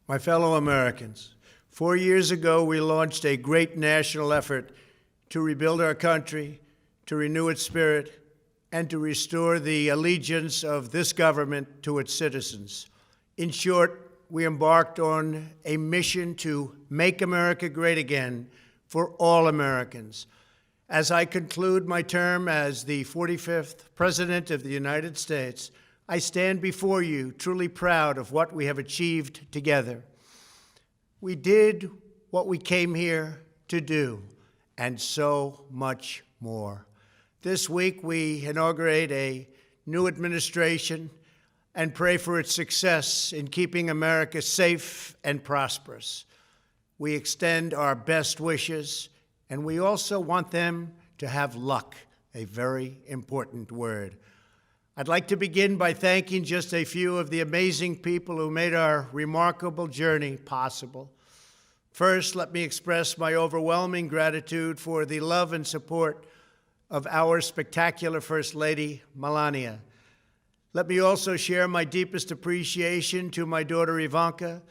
My fellow Americans, 4 years ago, we launched a great national effort to rebuild our country, to renew its spirit, and to restore the allegiance of this government to its citizens. In short, we embarked on a mission to make America great again for all Americans. As I conclude my term as the 45th President of the United States, I stand before you truly proud of what we have achieved together. We did what we came here to do, and so much more. This week, we inaugurate a new administration and pray for its success in keeping America safe and prosperous. We extend our best wishes, and we also want them to have luck, a very important word. I'd like to begin by thanking just a few of the amazing people who made our remarkable journey possible. First, let me express my overwhelming gratitude for the love and support of our spectacular First Lady, Melania. Let me also share my deepest appreciation to my daughter Ivanka,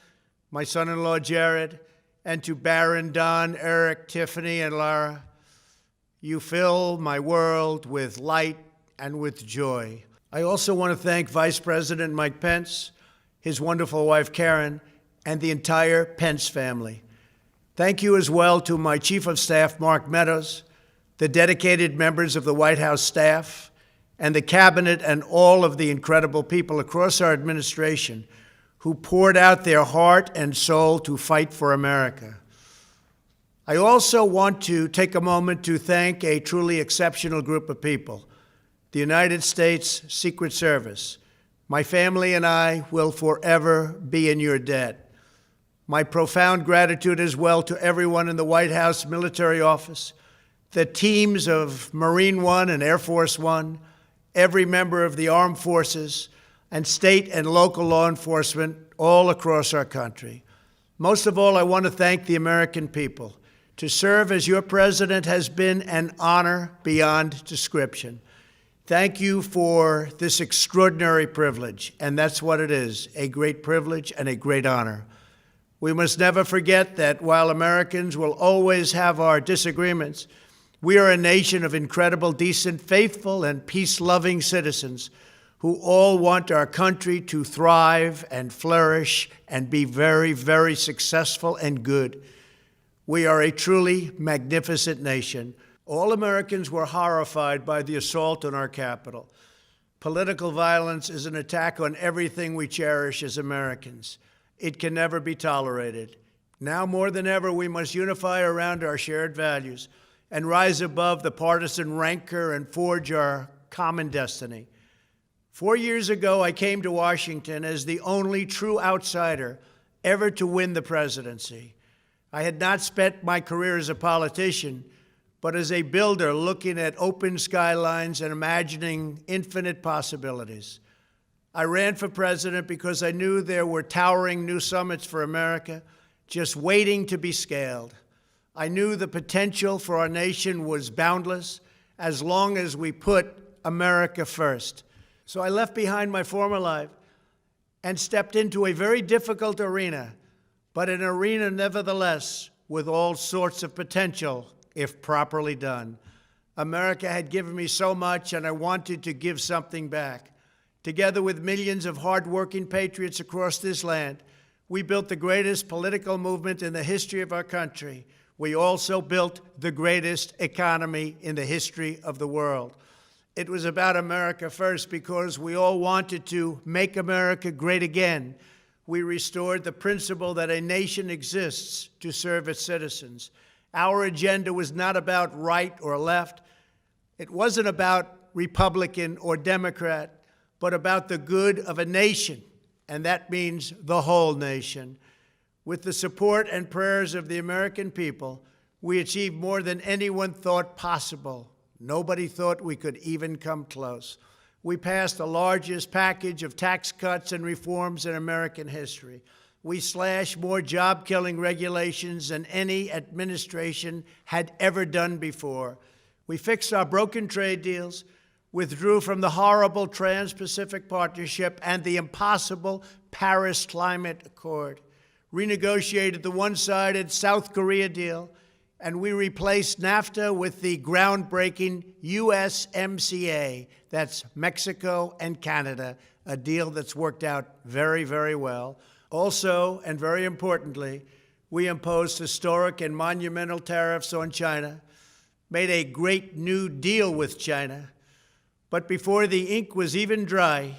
my son-in-law Jared, and to Barron, Don, Eric, Tiffany, and Lara. You fill my world with light and with joy. I also want to thank Vice President Mike Pence, his wonderful wife Karen, and the entire Pence family. Thank you as well to my Chief of Staff, Mark Meadows, the dedicated members of the White House staff, and the Cabinet, and all of the incredible people across our administration who poured out their heart and soul to fight for America. I also want to take a moment to thank a truly exceptional group of people, the United States Secret Service. My family and I will forever be in your debt. My profound gratitude as well to everyone in the White House Military Office, the teams of Marine One and Air Force One, every member of the armed forces, and state and local law enforcement all across our country. Most of all, I want to thank the American people. To serve as your president has been an honor beyond description. Thank you for this extraordinary privilege, and that's what it is, a great privilege and a great honor. We must never forget that while Americans will always have our disagreements, we are a nation of incredible, decent, faithful, and peace-loving citizens who all want our country to thrive and flourish and be very, very successful and good. We are a truly magnificent nation. All Americans were horrified by the assault on our Capitol. Political violence is an attack on everything we cherish as Americans. It can never be tolerated. Now more than ever, we must unify around our shared values and rise above the partisan rancor and forge our common destiny. 4 years ago, I came to Washington as the only true outsider ever to win the presidency. I had not spent my career as a politician, but as a builder looking at open skylines and imagining infinite possibilities. I ran for president because I knew there were towering new summits for America just waiting to be scaled. I knew the potential for our nation was boundless as long as we put America first. So I left behind my former life and stepped into a very difficult arena, but an arena nevertheless with all sorts of potential if properly done. America had given me so much, and I wanted to give something back. Together with millions of hardworking patriots across this land, we built the greatest political movement in the history of our country. We also built the greatest economy in the history of the world. It was about America first because we all wanted to make America great again. We restored the principle that a nation exists to serve its citizens. Our agenda was not about right or left. It wasn't about Republican or Democrat, but about the good of a nation, and that means the whole nation. With the support and prayers of the American people, we achieved more than anyone thought possible. Nobody thought we could even come close. We passed the largest package of tax cuts and reforms in American history. We slashed more job-killing regulations than any administration had ever done before. We fixed our broken trade deals, withdrew from the horrible Trans-Pacific Partnership and the impossible Paris Climate Accord, renegotiated the one-sided South Korea deal, and we replaced NAFTA with the groundbreaking USMCA. That's Mexico and Canada, a deal that's worked out very, very well. Also, and very importantly, we imposed historic and monumental tariffs on China, made a great new deal with China. But before the ink was even dry,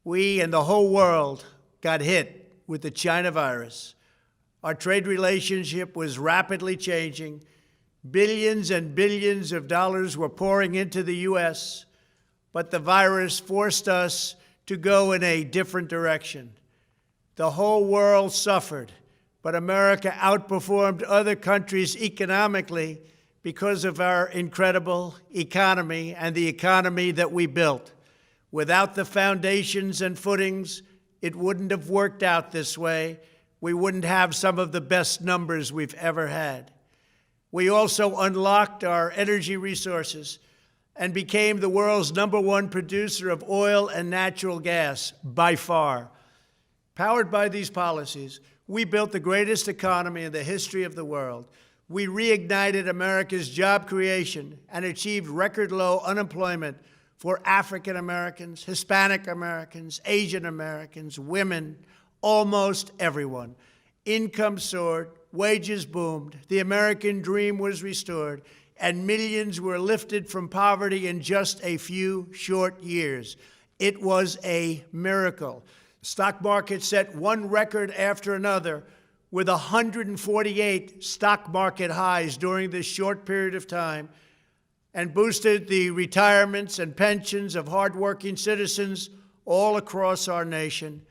we and the whole world got hit with the China virus. Our trade relationship was rapidly changing. Billions and billions of dollars were pouring into the U.S., but the virus forced us to go in a different direction. The whole world suffered, but America outperformed other countries economically because of our incredible economy and the economy that we built. Without the foundations and footings, it wouldn't have worked out this way. We wouldn't have some of the best numbers we've ever had. We also unlocked our energy resources and became the world's #1 producer of oil and natural gas, by far. Powered by these policies, we built the greatest economy in the history of the world. We reignited America's job creation and achieved record low unemployment for African Americans, Hispanic Americans, Asian Americans, women, almost everyone. Income soared, wages boomed, the American dream was restored, and millions were lifted from poverty in just a few short years. It was a miracle. Stock market set one record after another, with 148 stock market highs during this short period of time, and boosted the retirements and pensions of hardworking citizens all across our nation.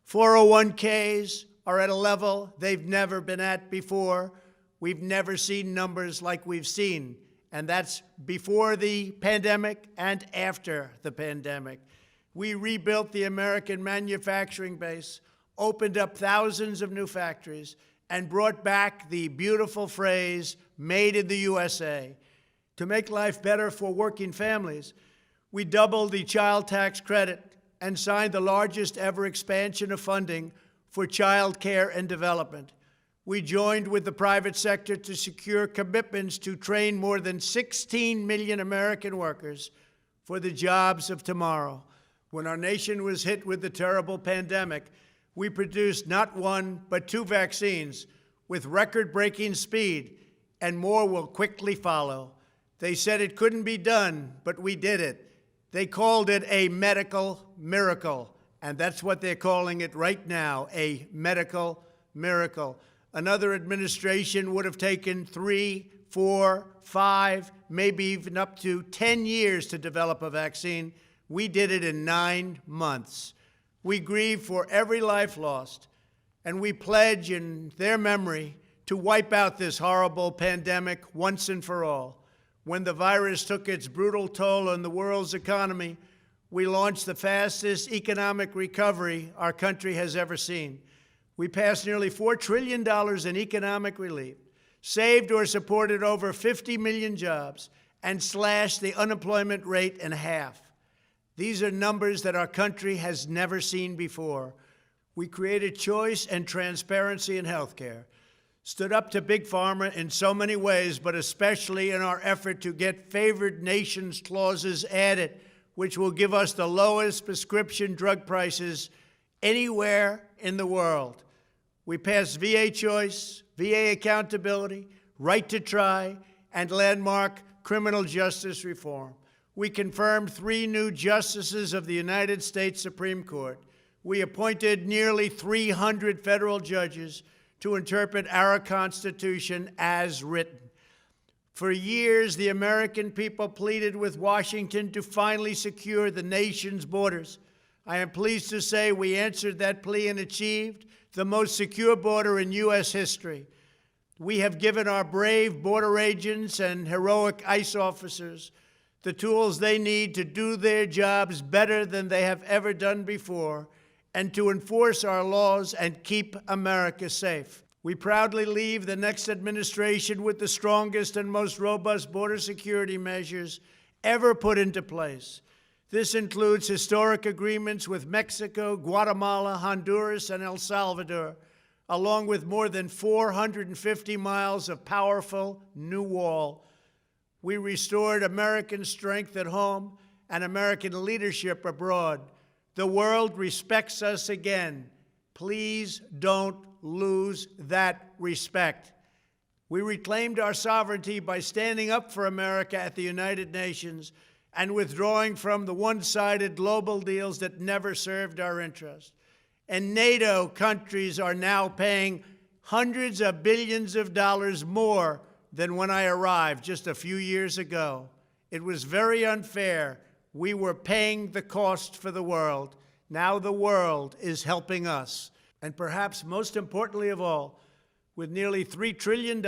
401ks are at a level they've never been at before. We've never seen numbers like we've seen, and that's before the pandemic and after the pandemic. We rebuilt the American manufacturing base, opened up thousands of new factories, and brought back the beautiful phrase, "Made in the USA." To make life better for working families, we doubled the child tax credit and signed the largest ever expansion of funding for child care and development. We joined with the private sector to secure commitments to train more than 16 million American workers for the jobs of tomorrow. When our nation was hit with the terrible pandemic, we produced not one, but 2 vaccines with record-breaking speed, and more will quickly follow. They said it couldn't be done, but we did it. They called it a medical miracle, and that's what they're calling it right now, a medical miracle. Another administration would have taken 3, 4, 5, maybe even up to 10 years to develop a vaccine. We did it in 9 months. We grieve for every life lost, and we pledge in their memory to wipe out this horrible pandemic once and for all. When the virus took its brutal toll on the world's economy, we launched the fastest economic recovery our country has ever seen. We passed nearly $4 trillion in economic relief, saved or supported over 50 million jobs, and slashed the unemployment rate in half. These are numbers that our country has never seen before. We created choice and transparency in healthcare, stood up to Big Pharma in so many ways, but especially in our effort to get favored nations clauses added, which will give us the lowest prescription drug prices anywhere in the world. We passed VA choice, VA accountability, right to try, and landmark criminal justice reform. We confirmed 3 new justices of the United States Supreme Court. We appointed nearly 300 federal judges to interpret our Constitution as written. For years, the American people pleaded with Washington to finally secure the nation's borders. I am pleased to say we answered that plea and achieved the most secure border in U.S. history. We have given our brave border agents and heroic ICE officers the tools they need to do their jobs better than they have ever done before, and to enforce our laws and keep America safe. We proudly leave the next administration with the strongest and most robust border security measures ever put into place. This includes historic agreements with Mexico, Guatemala, Honduras, and El Salvador, along with more than 450 miles of powerful new wall. We restored American strength at home and American leadership abroad. The world respects us again. Please don't lose that respect. We reclaimed our sovereignty by standing up for America at the United Nations and withdrawing from the one-sided global deals that never served our interest. And NATO countries are now paying hundreds of billions of dollars more than when I arrived just a few years ago. It was very unfair. We were paying the cost for the world. Now the world is helping us. And perhaps most importantly of all, with nearly $3 trillion,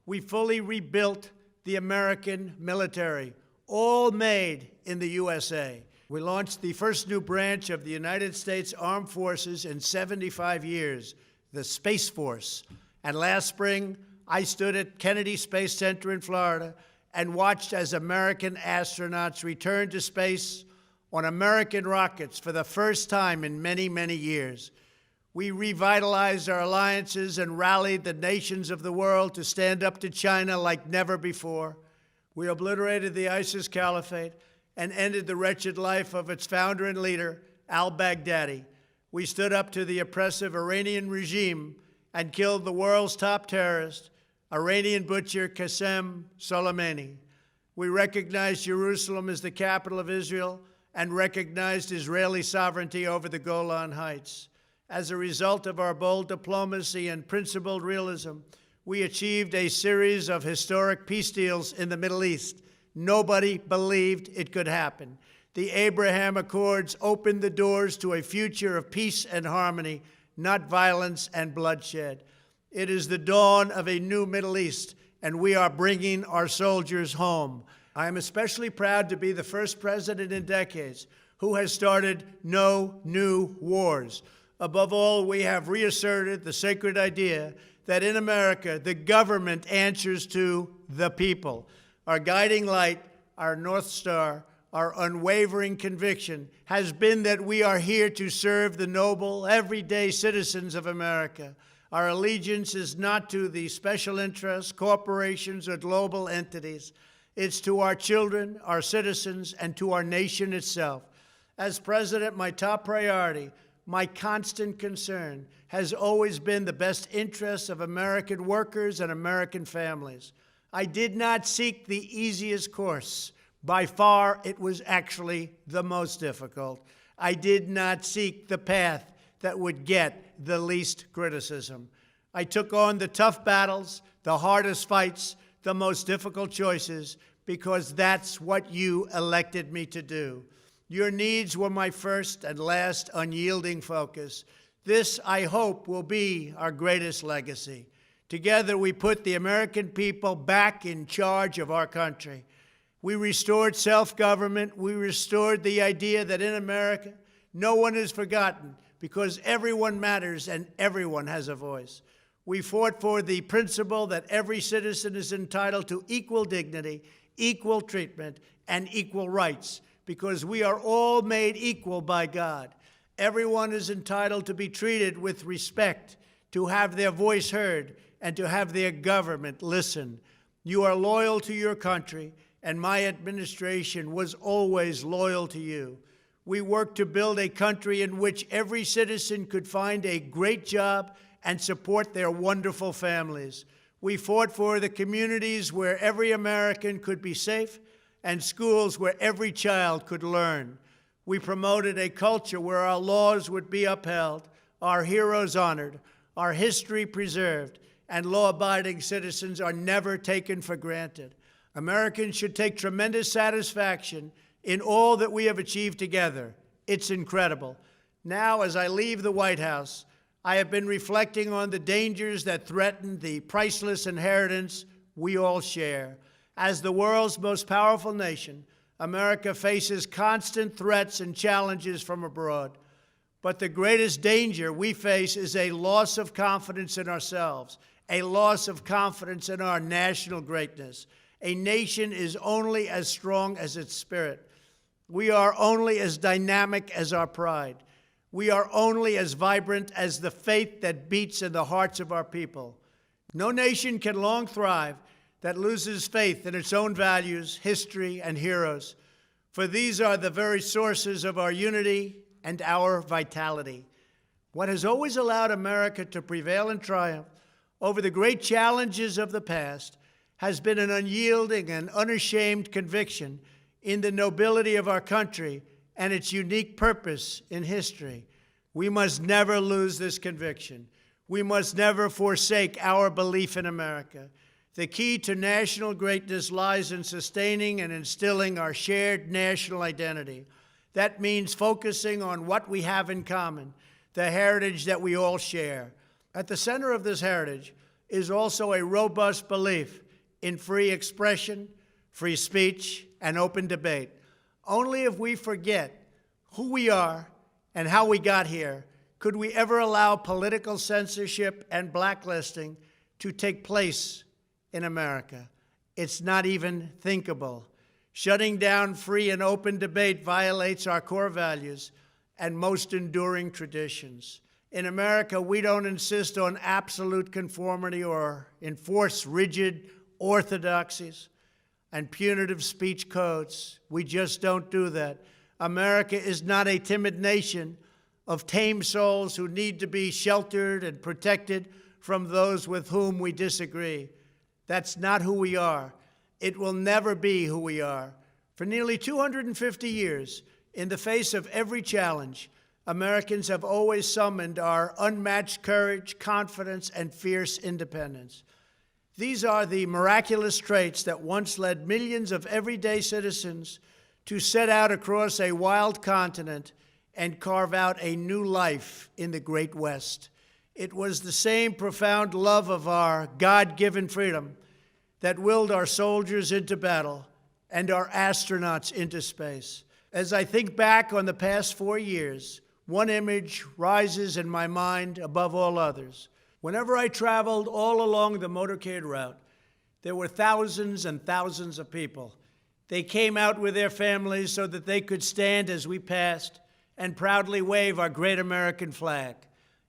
we fully rebuilt the American military, all made in the USA. We launched the first new branch of the United States Armed Forces in 75 years, the Space Force. And last spring, I stood at Kennedy Space Center in Florida and watched as American astronauts returned to space on American rockets for the first time in many, many years. We revitalized our alliances and rallied the nations of the world to stand up to China like never before. We obliterated the ISIS caliphate and ended the wretched life of its founder and leader, al-Baghdadi. We stood up to the oppressive Iranian regime and killed the world's top terrorist, Iranian butcher Qasem Soleimani. We recognized Jerusalem as the capital of Israel and recognized Israeli sovereignty over the Golan Heights. As a result of our bold diplomacy and principled realism, we achieved a series of historic peace deals in the Middle East. Nobody believed it could happen. The Abraham Accords opened the doors to a future of peace and harmony, not violence and bloodshed. It is the dawn of a new Middle East, and we are bringing our soldiers home. I am especially proud to be the first president in decades who has started no new wars. Above all, we have reasserted the sacred idea that in America, the government answers to the people. Our guiding light, our North Star, our unwavering conviction has been that we are here to serve the noble, everyday citizens of America. Our allegiance is not to the special interests, corporations, or global entities. It's to our children, our citizens, and to our nation itself. As president, my top priority, my constant concern, has always been the best interests of American workers and American families. I did not seek the easiest course. By far, it was actually the most difficult. I did not seek the path that would get the least criticism. I took on the tough battles, the hardest fights, the most difficult choices, because that's what you elected me to do. Your needs were my first and last unyielding focus. This, I hope, will be our greatest legacy. Together, we put the American people back in charge of our country. We restored self-government. We restored the idea that in America, no one is forgotten because everyone matters and everyone has a voice. We fought for the principle that every citizen is entitled to equal dignity, equal treatment, and equal rights because we are all made equal by God. Everyone is entitled to be treated with respect, to have their voice heard, and to have their government listen. You are loyal to your country, and my administration was always loyal to you. We worked to build a country in which every citizen could find a great job and support their wonderful families. We fought for the communities where every American could be safe and schools where every child could learn. We promoted a culture where our laws would be upheld, our heroes honored, our history preserved, and law-abiding citizens are never taken for granted. Americans should take tremendous satisfaction in all that we have achieved together. It's incredible. Now, as I leave the White House, I have been reflecting on the dangers that threaten the priceless inheritance we all share. As the world's most powerful nation, America faces constant threats and challenges from abroad. But the greatest danger we face is a loss of confidence in ourselves, a loss of confidence in our national greatness. A nation is only as strong as its spirit. We are only as dynamic as our pride. We are only as vibrant as the faith that beats in the hearts of our people. No nation can long thrive that loses faith in its own values, history, and heroes, for these are the very sources of our unity and our vitality. What has always allowed America to prevail and triumph over the great challenges of the past has been an unyielding and unashamed conviction in the nobility of our country and its unique purpose in history. We must never lose this conviction. We must never forsake our belief in America. The key to national greatness lies in sustaining and instilling our shared national identity. That means focusing on what we have in common, the heritage that we all share. At the center of this heritage is also a robust belief in free expression, free speech, and open debate. Only if we forget who we are and how we got here could we ever allow political censorship and blacklisting to take place in America. It's not even thinkable. Shutting down free and open debate violates our core values and most enduring traditions. In America, we don't insist on absolute conformity or enforce rigid orthodoxies and punitive speech codes. We just don't do that. America is not a timid nation of tame souls who need to be sheltered and protected from those with whom we disagree. That's not who we are. It will never be who we are. For nearly 250 years, in the face of every challenge, Americans have always summoned our unmatched courage, confidence, and fierce independence. These are the miraculous traits that once led millions of everyday citizens to set out across a wild continent and carve out a new life in the Great West. It was the same profound love of our God-given freedom that willed our soldiers into battle and our astronauts into space. As I think back on the past 4 years, one image rises in my mind above all others. Whenever I traveled all along the motorcade route, there were thousands and thousands of people. They came out with their families so that they could stand as we passed and proudly wave our great American flag.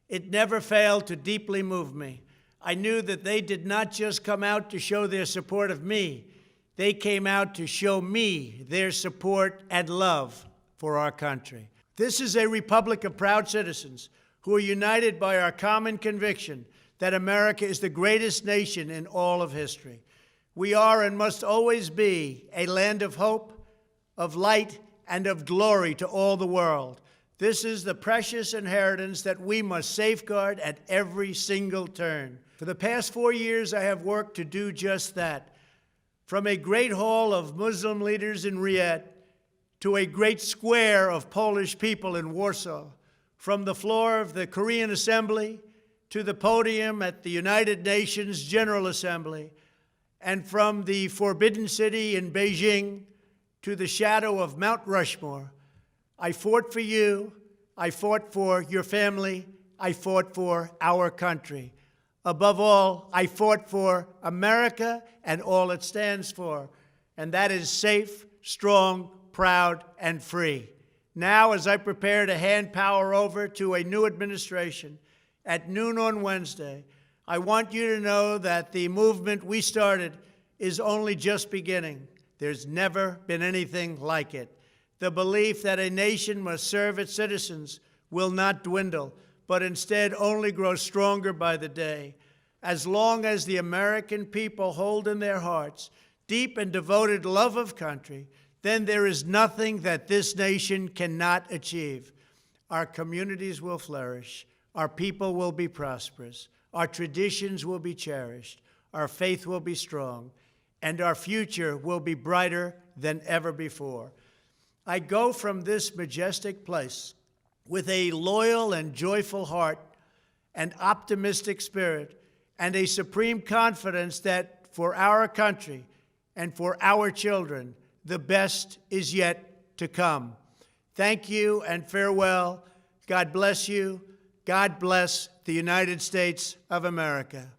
It never failed to deeply move me. I knew that they did not just come out to show their support of me. They came out to show me their support and love for our country. This is a republic of proud citizens who are united by our common conviction that America is the greatest nation in all of history. We are and must always be a land of hope, of light, and of glory to all the world. This is the precious inheritance that we must safeguard at every single turn. For the past 4 years, I have worked to do just that. From a great hall of Muslim leaders in Riyadh to a great square of Polish people in Warsaw, from the floor of the Korean Assembly to the podium at the United Nations General Assembly, and from the Forbidden City in Beijing to the shadow of Mount Rushmore, I fought for you, I fought for your family, I fought for our country. Above all, I fought for America and all it stands for, and that is safe, strong, proud, and free. Now, as I prepare to hand power over to a new administration at noon on Wednesday, I want you to know that the movement we started is only just beginning. There's never been anything like it. The belief that a nation must serve its citizens will not dwindle, but instead only grow stronger by the day. As long as the American people hold in their hearts deep and devoted love of country, then there is nothing that this nation cannot achieve. Our communities will flourish, our people will be prosperous, our traditions will be cherished, our faith will be strong, and our future will be brighter than ever before. I go from this majestic place with a loyal and joyful heart, an optimistic spirit, and a supreme confidence that for our country and for our children, the best is yet to come. Thank you and farewell. God bless you. God bless the United States of America.